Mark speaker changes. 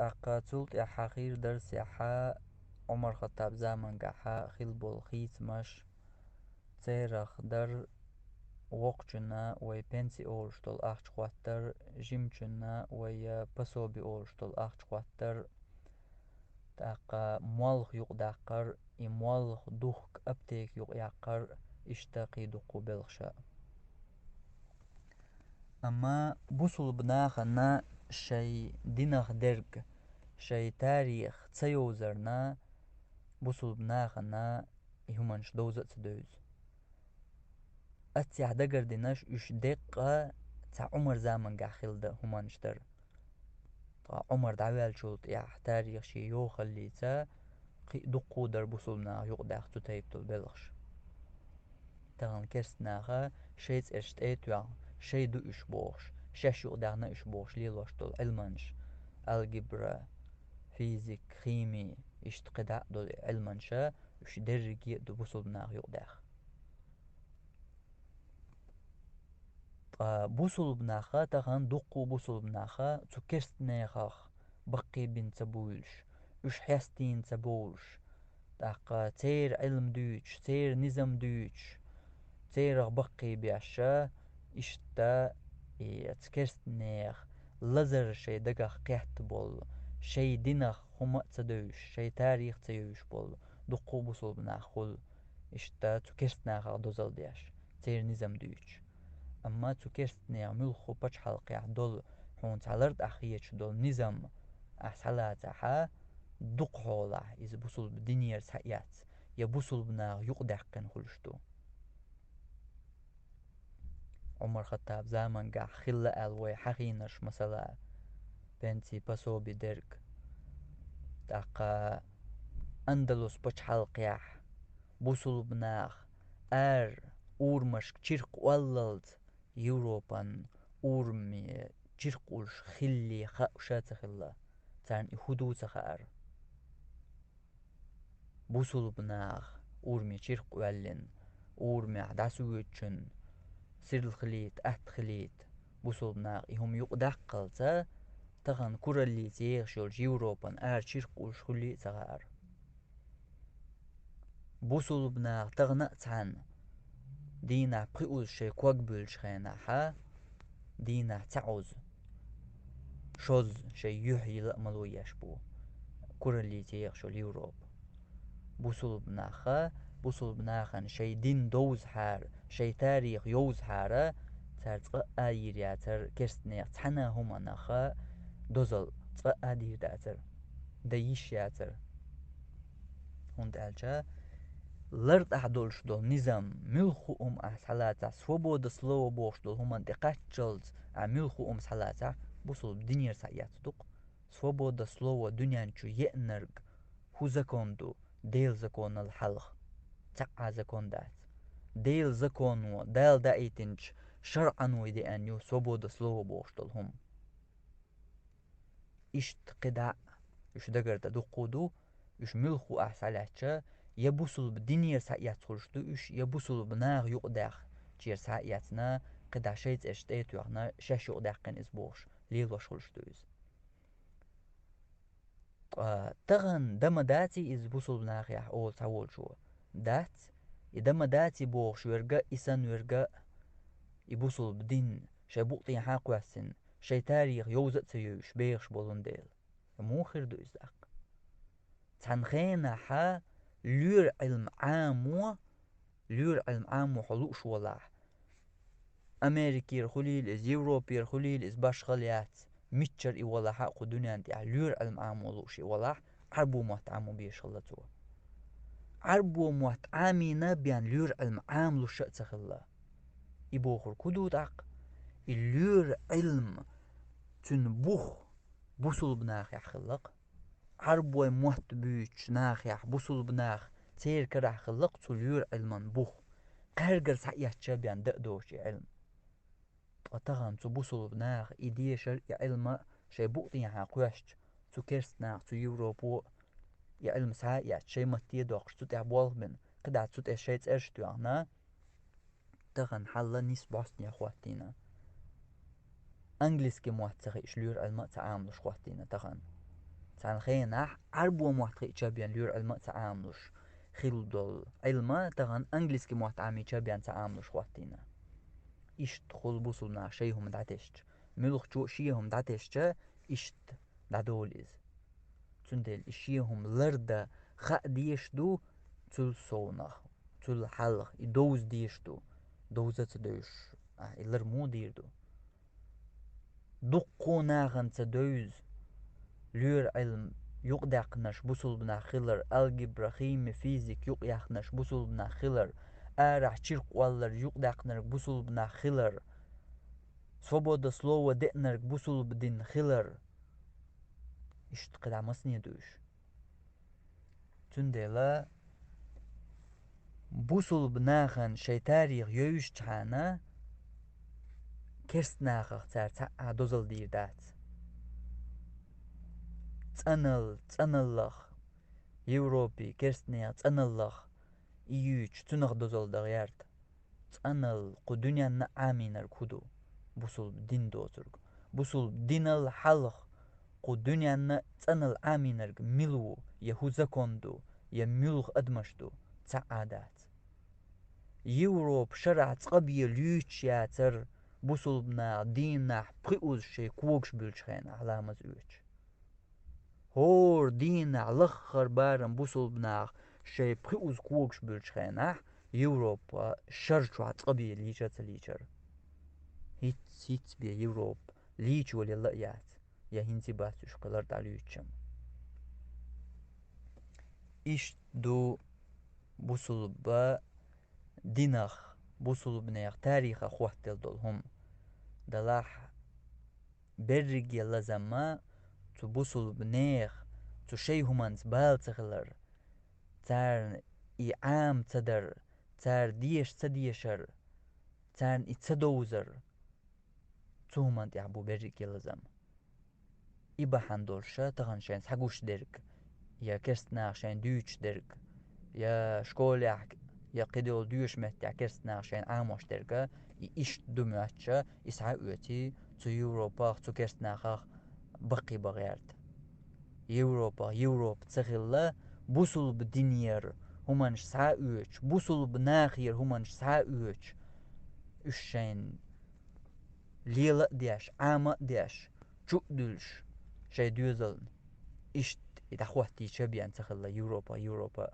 Speaker 1: أقاتلت يا حقير درس يا حا عمر خطاب زامن قحا خيل بول خيت مش تيرخ در وقتنا وي بنسي أولشتول أخش خواتر جيمتنا وي بسوبي أولشتول أخش خواتر تاقا موالخ يوق داقر موالخ دوخك أبتيك يوق ياقر اشتاقي دوقو بلخشا أما بوصل بناخنا شي دينخ درق شي تاريخ تسيوزرنا بوصل بناخنا يهمنش دوزة تدوز أتسيح دقر ديناش إش دقة تا عمر زامن قاخل ده همانش در عمر دعوال شولت يح تاريخ شي يوخ اللي تا دقو در بوصلنا يوق داخ تتايبتو البلخش تغن كرستناخا شيت اشت ايتو شي دو اش بوخش شاش يوق داخنا اش بوخش ليلوشتو علمانش الجبرا فيزيك خيمي اشت قدع دول علمانشا اش درجي دو بوصلنا يوق داخ بوصل بناخا تغن دقو بوصل بناخا تو كرستناخاخ بقي بين تبولش اش حيستين تبولش تاقا تير علم دوش تير نظام دوش تير بقي بيعشا اشتا تكرستناخ لزر شي دقاخ قيحت بول شي دينخ هما تدوش شي تاريخ تيوش بول دقو بوصل بناخ خل اشتا تكرستناخ دوزل دياش تير نظام دوش أما تكرستناخ ملخو بچ حلقيا دول هون تعلرد أخيش دول نظام أحسالاتها دق حولا إذا بوصل بدنيا سحيات يا بوصل بناخ يقدح كان خلشتو عمر خطاب زامن قاع خلا الوي حقينش مثلا بنتي بسو بدرك تاقا أندلس بچ حلقياح بوصل بناخ أورمش تشيرق واللد يوروبان أورمي تشيرقوش خلي خاوشات خلا تان حدود خار بوصل بناخ أورمي تشيرق واللن أورمي عداسويتشن سير الخليت أحت خليت بوصل بناخ هم يقدح قلتا تغن كورالي تيغشول يوروبان تشيرقوش خلي تغار بوصل بناخ تغنى تان دينا بقول شي كوكبل شخينا حا دينا تعوز شوز شي يحيي لأملو يشبو كورالي تيغشو اليوروب بوصل بناخن شي دين دوز حار شي تاريخ يوز حارة تار آير ياتر كرستنيخ تحنا هما نخا دوزل آدير داتر دايش ياتر هون دالجا لرد أحدولش دول نظام ملخو أحسالاتا سوبودا سلو بوش دول هما دقاتشلز ملخو سالاتا بوصل بدنيا سايات دوق سوبودا سلو دنيانشو يأنرق هو زكوندو ديل زكون الحلق تقع زكون دات ديل زكونو دال دايتنش شرعا ويدي أنيو سوبودا سلو بوش دول هم إشت قدع إش دقرد دوقودو إش ملخو أحسالاتشا يبوصل بدنيا سايات خلشتو إش يبوصل بناغ يقداخ جير ساياتنا قدع شيت اشتيتو يغنا شاش يقداخ كان إزبوش ليلوش خلشتو إز تغن دم داتي إز بوصل بناغ يح أول تاول شو دات يدم داتي بوش ويرقا إسان ويرقا يبوصل بدين شي بوقتين حاق واسن شي تاريخ يوزق تيوش بيغش بولون ديل موخر دو إزاق تنخينا حا لور علم عامو حلوش ولاح أمريكي الخليل إز يوروبي الخليل إز باش خليات ميتشر إي ولا حق دنيا انتي لور علم عامو لوشي ولاح عربو موت عامو بيش خلطو عربو موت عامي نبيان لور علم عام لوش تخلا يبوخر كدود عق اللور علم تنبوخ بوصل بناخ يخلق عربو موت بيش ناخ يح بوصل بناخ تير كراح خلق تلور علمان بوخ قرقر سعيات شابيان دقدوشي علم وطغن تبوصل بناخ إيديه شرق علم شي بوقتين حاقوشت تو كرستناخ تو يوروبو علم سعيات شي متيه دوخش تو تعبوال من قدع تو تشيت ارشتو اغنا تغن حالا نيس بوستني اخواتينا انجلس كي موات تغيش لور علم تعامل اخواتينا تغن تان خيناح عربو محتقي تشابيان لير علم تعاملش خيل دول علم تغن انجليزكي محتعامي تشابيان تعاملش وقتنا إشت خل بوصلنا شيهم دعتشت ملوخ جو شيهم دعتشت إشت دعدوليز تندل إشيهم لرد خا ديشدو تل صونخ تل حلق دوز ديشدو دوزة تدوش إلر مو ديردو دقو ناغن تدوز لير علم يقدقنش بوصل بنا خلر الجبرا خيمي فيزيك يقدقنش بوصل بنا خلر آرح تشيرق والر يقدقنر بوصل بنا خلر свобода слова декнер بوصل بدين خلر إشت قدع مسني دوش تندلا بوصل بناخن شي تاريخ يوش تحانا كرست ناخخ تار تعا دوزل دير دات تنلخ يوروبي كرستنيا تنلخ إيوش تنخ دوزل دغيارت تنل قو دنيا نعامينر كودو بوصل بدين دوزرق بوصل بدين الحلق قو دنيا تنل عامينر ملو يهوزا كوندو يملوخ أدمشدو تعادات يوروب شرع تقبي ليوتشياتر بوصل بنا دينا بقيوز شي كوكش بلشخينا علامة زوج هور دينا لخر بارن بوصل بنا شي بقيوز كوكش بلشخينا يوروب شرع تقبي ليشات ليشر هيت بي يوروب ليش ولي اللقيات يا هنتي باتوش قلر داليوتشم إيش دو بوصل با دينخ بوصل بنيخ تاريخ أخواتل دولهم دلاح برق يلا زما تو بوصل بنيخ تو شي همانت بال تغلر تار إعام تدر تار ديش تديشر تار إتدوزر تو همانت يعبو برق يلا زما إبا حندورشا تغن شين سحقوش درك يا كرستناخ شين دوش درك يا شكوليح يا قديل دوش متى كرستناخ شين عاموش دركا إيش دمياتشا إسعى أوتي تو يوروبا تو كرستناخ بقي بغيرت يوروب تغلا بوصل بدنير همانش سعى أوتش بوصل بناخير همانش سعى أوتش الشين ليلة دياش عامة دياش شو دلش شي دوزل إشت إذا خواتي شبيان تغلا يوروبا